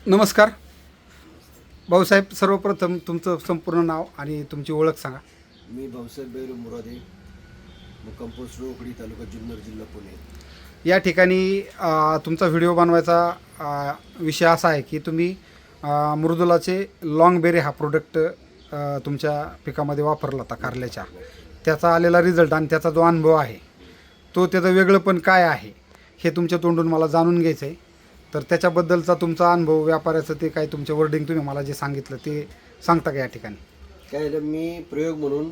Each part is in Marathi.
नमस्कार भाऊसाहेब, सर्वप्रथम तुमचं संपूर्ण नाव आणि तुमची ओळख सांगा. मी भाऊसाहेब बैरू मुरादे, मुक्काम पोस्ट रोकडी, तालुका जुन्नर, जिल्हा पुणे. या ठिकाणी तुमचा व्हिडिओ बनवायचा विषय असा आहे की तुम्ही मृदुलाचे लॉंग बेरी हा प्रोडक्ट तुमच्या पिकामध्ये वापरला होता कारल्याच्या. त्याचा आलेला रिझल्ट आणि त्याचा जो अनुभव आहे तो त्याचं वेगळंपण काय आहे हे तुमच्या तोंडून मला जाणून घ्यायचं आहे. तर त्याच्याबद्दलचा तुमचा अनुभव, व्यापाराचं ते काय तुमचे वर्डिंग तुम्ही मला जे सांगितलं ते सांगता का या ठिकाणी? काय झालं, मी प्रयोग म्हणून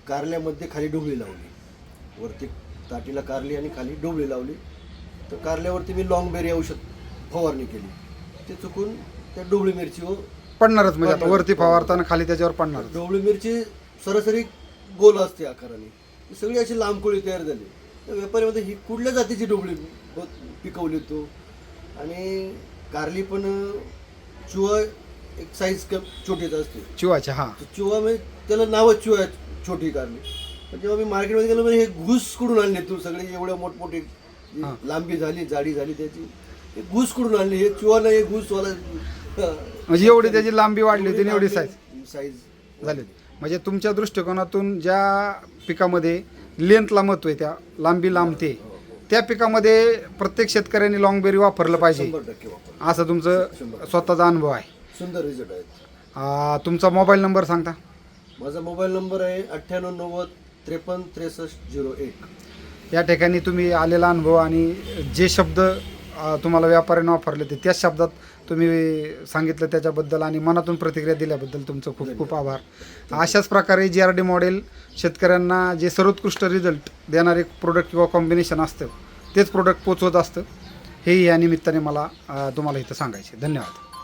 कारल्यामध्ये खाली डोबळी लावली. वरती ताटीला कारली आणि खाली डोबळी लावली. तर कारल्यावरती मी लॉंग बेरी औषध फवारणी केली. ते चुकून त्या डोबळी मिरचीवर पडणारच, म्हणजे आता वरती फवारताना खाली त्याच्यावर पडणार. डोबळी मिरची सरासरी गोल असते आकाराने, ती सगळी अशी लांबकोळी तयार झाली. तर व्यापाऱ्यामध्ये ही कुठल्या जातीची डोबळी पिकवली तो, आणि कारली पण चुवा एक साईज छोटीच असते चिवाच्या. हां, चुवा म्हणजे त्याला नावच चुवा छोटी कारली. पण जेव्हा मी मार्केटमध्ये गेलो म्हणजे हे घुस कुठून आणले तू, सगळे एवढ्या मोठमोठे लांबी झाली, जाडी झाली त्याची, हे घुस कुठून आणली, हे चुवा नाही, हे घुसवाला. म्हणजे एवढी त्याची लांबी वाढली होती आणि एवढी साईज झाली. म्हणजे तुमच्या दृष्टिकोनातून ज्या पिकामध्ये लेंथला महत्व आहे, त्या लांबी लांबते, त्या पिकामध्ये प्रत्येक शेतकऱ्यांनी लॉंग बेरी वापरलं पाहिजे 100% वापर. असं तुमचं स्वतःचा अनुभव आहे. सुंदर रिझल्ट आहेत. तुमचा मोबाईल नंबर सांगता? माझा मोबाईल नंबर आहे 9890 53 63 01. या ठिकाणी तुम्ही आलेला अनुभव आणि जे शब्द तुम्हाला व्यापाऱ्याने वापरले ते त्याच शब्दात तुम्ही सांगितलं, त्याच्याबद्दल आणि मनातून प्रतिक्रिया दिल्याबद्दल तुमचं खूप खूप आभार. अशाच प्रकारे GRD मॉडेल शेतकऱ्यांना जे सर्वोत्कृष्ट रिझल्ट देणारे प्रोडक्ट किंवा कॉम्बिनेशन असतं तेच प्रोडक्ट पोचवत असतं. हेही या निमित्ताने मला तुम्हाला इथं सांगायचे. धन्यवाद.